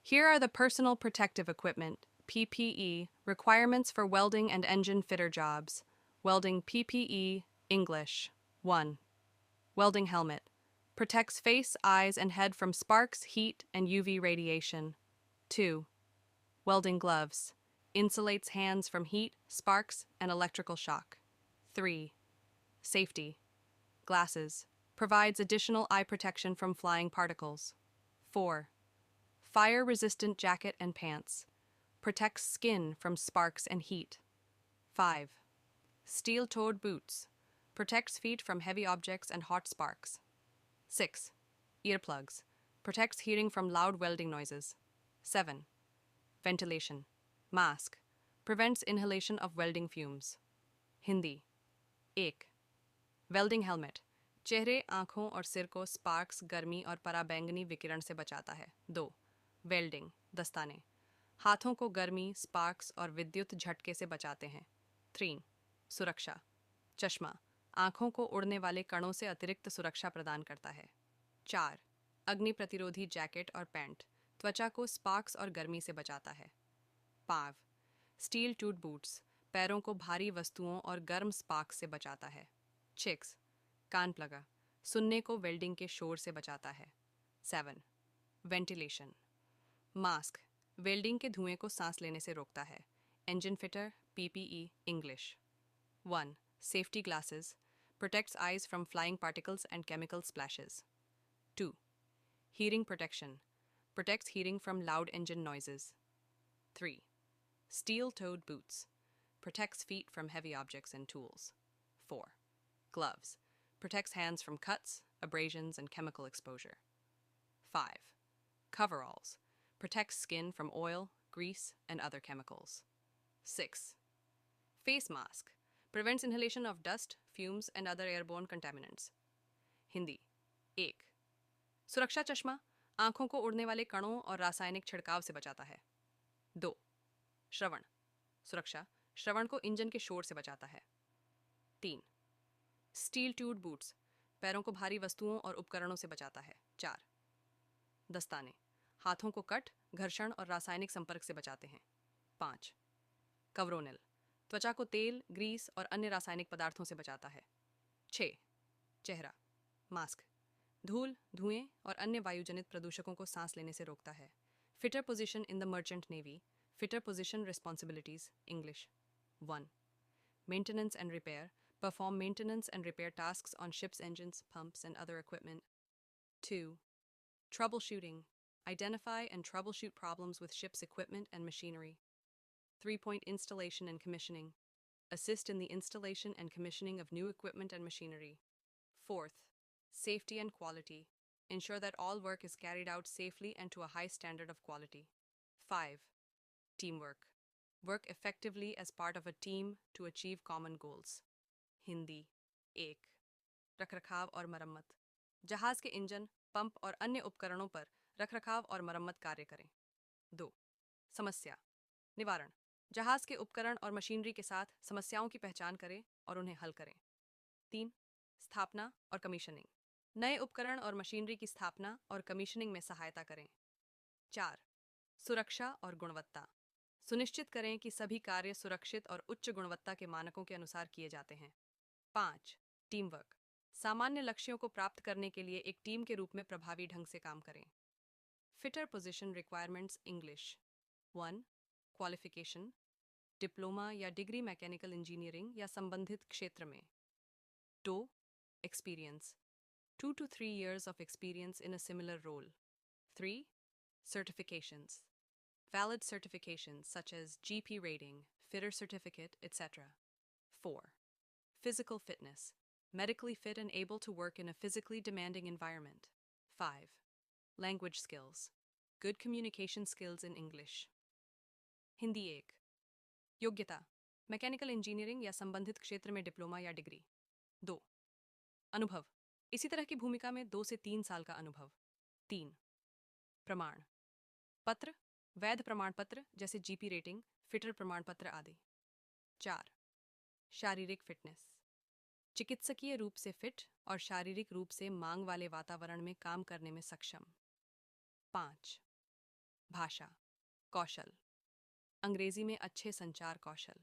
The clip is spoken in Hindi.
Here are the personal protective equipment (PPE) requirements for welding and engine fitter jobs. Welding PPE English 1. Welding helmet protects face, eyes, and head from sparks, heat, and UV radiation. 2. Welding gloves insulates hands from heat, sparks, and electrical shock. 3. Safety glasses provides additional eye protection from flying particles. 4. Fire-resistant jacket and pants protects skin from sparks and heat. 5. Steel-toed boots protects feet from heavy objects and hot sparks. 6. Earplugs protects hearing from loud welding noises. 7. Ventilation mask prevents inhalation of welding fumes. Hindi 1. Welding helmet चेहरे, आँखों और सिर को स्पार्क्स, गर्मी और पराबैंगनी विकिरण से बचाता है. 2. वेल्डिंग दस्ताने हाथों को गर्मी, स्पार्क्स और विद्युत झटके से बचाते हैं. 3. सुरक्षा चश्मा आँखों को उड़ने वाले कणों से अतिरिक्त सुरक्षा प्रदान करता है. 4. अग्नि प्रतिरोधी जैकेट और पैंट त्वचा को स्पार्क्स और गर्मी से बचाता है. 5. स्टील टूथ बूट्स पैरों को भारी वस्तुओं और गर्म स्पार्क्स से बचाता है. 6. कान प्लगा सुनने को वेल्डिंग के शोर से बचाता है. 7. वेंटिलेशन मास्क वेल्डिंग के धुएं को सांस लेने से रोकता है. Engine fitter PPE English 1. Safety glasses protects eyes from flying particles and chemical splashes. 2. Hearing protection protects hearing from loud engine noises. 3. Steel-toed boots protects feet from heavy objects and tools. 4. Gloves protects hands from cuts, abrasions, and chemical exposure. 5. Coveralls protects skin from oil, grease, and other chemicals. 6. Face mask prevents inhalation of dust, fumes, and other airborne contaminants. Hindi 1. सुरक्षा चश्मा आँखों को उड़ने वाले कणों और रासायनिक छिड़काव से बचाता है. 2. श्रवण सुरक्षा श्रवण को इंजन के शोर से बचाता है. 3. स्टील टूथ बूट्स पैरों को भारी वस्तुओं और उपकरणों से बचाता है. 4. दस्ताने हाथों को कट, घर्षण और रासायनिक संपर्क से बचाते हैं. 5. कवरोनिल त्वचा को तेल, ग्रीस और अन्य रासायनिक पदार्थों से बचाता है. 6. चेहरा मास्क धूल, धुएं और अन्य वायुजनित प्रदूषकों को सांस लेने से रोकता है. Fitter position in the merchant navy fitter position responsibilities English 1. Maintenance and repair perform maintenance and repair tasks on ships' engines, pumps, and other equipment. 2. Troubleshooting identify and troubleshoot problems with ships' equipment and machinery. 3-point installation and commissioning assist in the installation and commissioning of new equipment and machinery. 4th, safety and quality ensure that all work is carried out safely and to a high standard of quality. 5. Teamwork work effectively as part of a team to achieve common goals. Hindi 1. रखरखाव और मरम्मत जहाज के इंजन, पंप और अन्य उपकरणों पर रखरखाव और मरम्मत कार्य करें. 2. समस्या निवारण जहाज के उपकरण और मशीनरी के साथ समस्याओं की पहचान करें और उन्हें हल करें. 3. स्थापना और कमीशनिंग नए उपकरण और मशीनरी की स्थापना और कमीशनिंग में सहायता करें. 4. सुरक्षा और गुणवत्ता सुनिश्चित करें कि सभी कार्य सुरक्षित और उच्च गुणवत्ता के मानकों के अनुसार किए जाते हैं. 5. टीम वर्क सामान्य लक्ष्यों को प्राप्त करने के लिए एक टीम के रूप में प्रभावी ढंग से काम करें. Fitter position requirements English 1. Qualification diploma या डिग्री मैकेनिकल इंजीनियरिंग या संबंधित क्षेत्र में. 2. Experience 2 to 3 years of experience in a similar role. 3. Certifications valid certifications such as GP rating, fitter certificate, etc. 4. Physical fitness medically fit and able to work in a physically demanding environment. 5. Language skills good communication skills in English. Hindi 1. योग्यता मैकेनिकल इंजीनियरिंग या संबंधित क्षेत्र में डिप्लोमा या डिग्री. 2. अनुभव इसी तरह की भूमिका में 2 से 3 साल का अनुभव. 3. प्रमाण पत्र वैध प्रमाण पत्र जैसे GP रेटिंग, फिटर प्रमाण पत्र आदि. 4. शारीरिक फिटनेस चिकित्सकीय रूप से फिट और शारीरिक रूप से मांग वाले वातावरण में काम करने में सक्षम. 5. भाषा कौशल अंग्रेजी में अच्छे संचार कौशल।